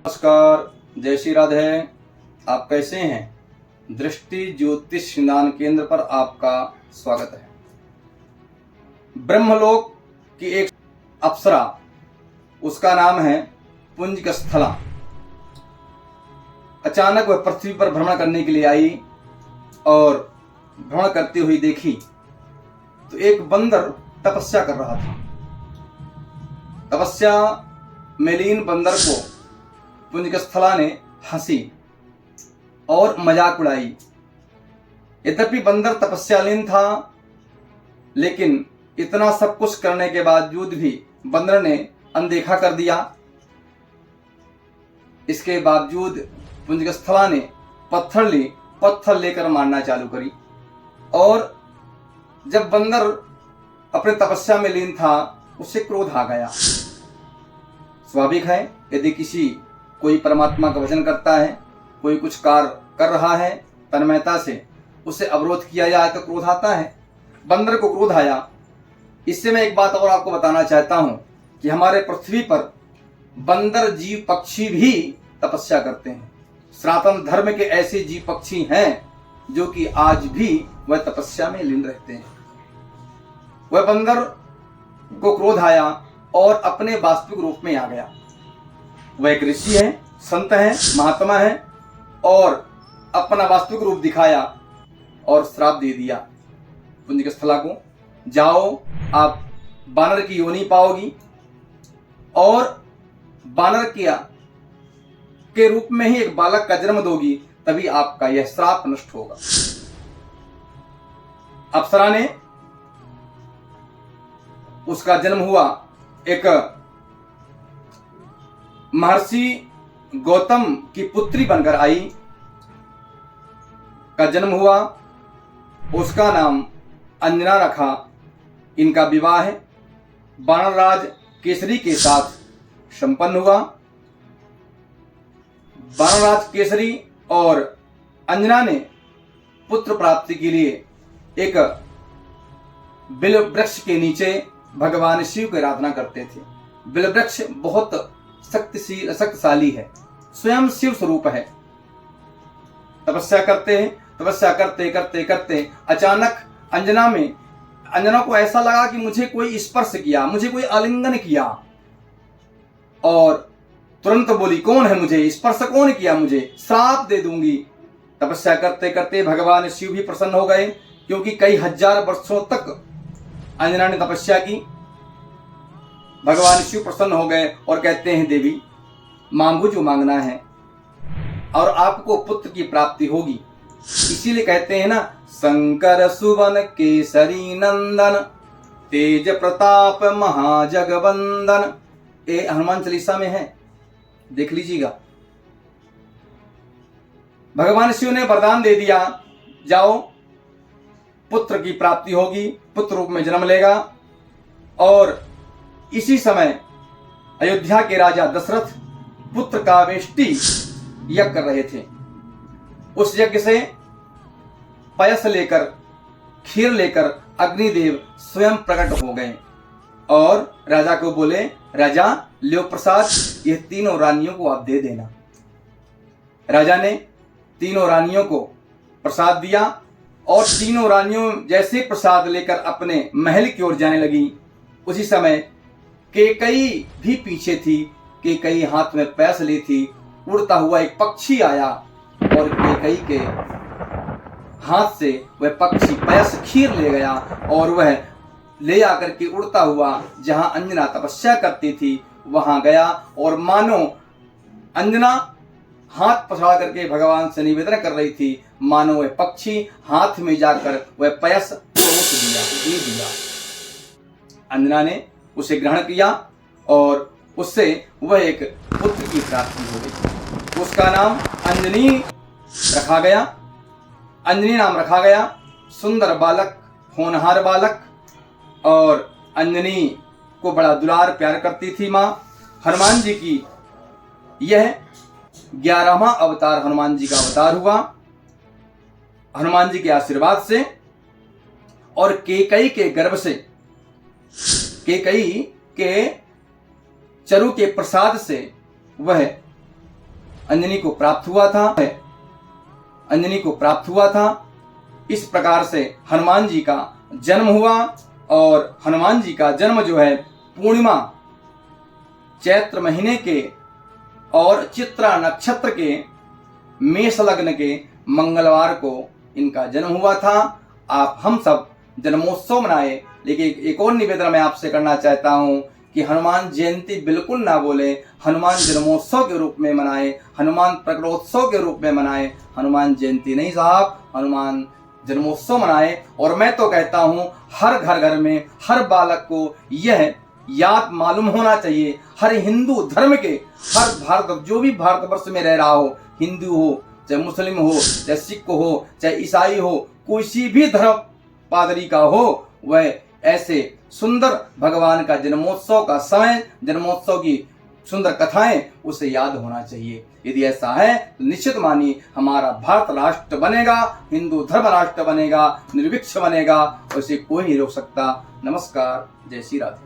नमस्कार, जय श्री राधे। आप कैसे हैं? दृष्टि ज्योतिष निदान केंद्र पर आपका स्वागत है। ब्रह्मलोक की एक अप्सरा, उसका नाम है पुंजकस्थला, अचानक वह पृथ्वी पर भ्रमण करने के लिए आई और भ्रमण करती हुई देखी तो एक बंदर तपस्या कर रहा था। तपस्या में लीन बंदर को पुंजकस्थला ने हंसी और मजाक उड़ाई। यद्यपि बंदर तपस्यालीन था, लेकिन इतना सब कुछ करने के बावजूद भी बंदर ने अनदेखा कर दिया। इसके बावजूद पुंजकस्थला ने पत्थर लेकर मारना चालू करी। और जब बंदर अपने तपस्या में लीन था, उसे क्रोध आ गया। स्वाभाविक है, यदि कोई परमात्मा का भजन करता है, कोई कुछ कार्य कर रहा है तन्मयता से, उसे अवरोध किया जाए तो क्रोध आता है। बंदर को क्रोध आया। इससे मैं एक बात और आपको बताना चाहता हूं कि हमारे पृथ्वी पर बंदर जीव पक्षी भी तपस्या करते हैं। सनातन धर्म के ऐसे जीव पक्षी हैं जो कि आज भी वह तपस्या में लीन रहते हैं। वह बंदर को क्रोध आया और अपने वास्तविक रूप में आ गया। वह एक ऋषि है, संत है, महात्मा है, और अपना वास्तविक रूप दिखाया और श्राप दे दिया पुंजकस्थला को, जाओ आप बानर की योनि पाओगी और बानर के रूप में ही एक बालक का जन्म दोगी, तभी आपका यह श्राप नष्ट होगा। अप्सरा ने उसका जन्म हुआ, एक महर्षि गौतम की पुत्री बनकर आई का जन्म हुआ। उसका नाम अंजना रखा। इनका विवाह वानरराज केसरी के साथ संपन्न हुआ। वानरराज केसरी और अंजना ने पुत्र प्राप्ति के लिए एक बिल वृक्ष के नीचे भगवान शिव की आराधना करते थे। बिल वृक्ष बहुत शक्तिशाली है, स्वयं शिव स्वरूप है। तपस्या करते हैं, तपस्या करते करते करते अचानक अंजना को ऐसा लगा कि मुझे कोई स्पर्श किया, मुझे कोई आलिंगन किया, और तुरंत बोली, कौन है मुझे स्पर्श कौन किया, मुझे श्राप दे दूंगी। तपस्या करते करते भगवान शिव भी प्रसन्न हो गए, क्योंकि कई हजार वर्षों तक अंजना ने तपस्या की। भगवान शिव प्रसन्न हो गए और कहते हैं, देवी मांगो जो मांगना है और आपको पुत्र की प्राप्ति होगी। इसीलिए कहते हैं ना, शंकर सुवन केसरी नंदन तेज प्रताप महाजगवंदन। ये हनुमान चालीसा में है, देख लीजिएगा। भगवान शिव ने वरदान दे दिया, जाओ पुत्र की प्राप्ति होगी, पुत्र रूप में जन्म लेगा। और इसी समय अयोध्या के राजा दशरथ पुत्र का वेष्टि यज्ञ कर रहे थे। उस यज्ञ से पयस लेकर, खीर लेकर अग्निदेव स्वयं प्रकट हो गए और राजा को बोले, राजा लो प्रसाद, ये तीनों रानियों को आप दे देना। राजा ने तीनों रानियों को प्रसाद दिया और तीनों रानियों जैसे प्रसाद लेकर अपने महल की ओर जाने लगी, उसी समय केकई भी पीछे थी। केकई हाथ में पैस ली थी। उड़ता हुआ एक पक्षी आया और केकई के हाथ से वह पक्षी पैस खीर ले गया और वह ले आकर के उड़ता हुआ जहां अंजना तपस्या करती थी वहां गया। और मानो अंजना हाथ पसार करके भगवान से निवेदन कर रही थी, मानो वह पक्षी हाथ में जाकर वह पैस परोस दिया। अंजना ने उसे ग्रहण किया और उससे वह एक पुत्र की प्राप्ति हो गई। उसका नाम अंजनी रखा गया। अंजनी नाम रखा गया। सुंदर बालक, होनहार बालक, और अंजनी को बड़ा दुलार प्यार करती थी माँ। हनुमान जी की यह 11वां अवतार हनुमान जी का अवतार हुआ। हनुमान जी के आशीर्वाद से और केकई के गर्भ से, केकई के चरु के प्रसाद से वह अंजनी को प्राप्त हुआ था, अंजनी को प्राप्त हुआ था। इस प्रकार से हनुमान जी का जन्म हुआ और हनुमान जी का जन्म जो है पूर्णिमा चैत्र महीने के और चित्रा नक्षत्र के मेष लग्न के मंगलवार को इनका जन्म हुआ था। आप हम सब जन्मोत्सव मनाए, लेकिन एक और निवेदन मैं आपसे करना चाहता हूं कि हनुमान जयंती बिल्कुल ना बोले, हनुमान जन्मोत्सव के रूप में मनाए, हनुमान प्रकटोत्सव के रूप में मनाए, हनुमान जयंती नहीं साहब, हनुमान जन्मोत्सव मनाए। और मैं तो कहता हूं हर घर में हर बालक को यह याद मालूम होना चाहिए, हर हिंदू धर्म के, हर भारत जो भी भारतवर्ष में रह रहा हो, हिंदू हो चाहे मुस्लिम हो चाहे सिख हो चाहे ईसाई हो, किसी भी धर्म पादरी का हो, वह ऐसे सुंदर भगवान का जन्मोत्सव का समय, जन्मोत्सव की सुंदर कथाएं उसे याद होना चाहिए। यदि ऐसा है तो निश्चित मानिए हमारा भारत राष्ट्र बनेगा, हिंदू धर्म राष्ट्र बनेगा, निर्विक्ष बनेगा, उसे कोई नहीं रोक सकता। नमस्कार, जय श्री राधे।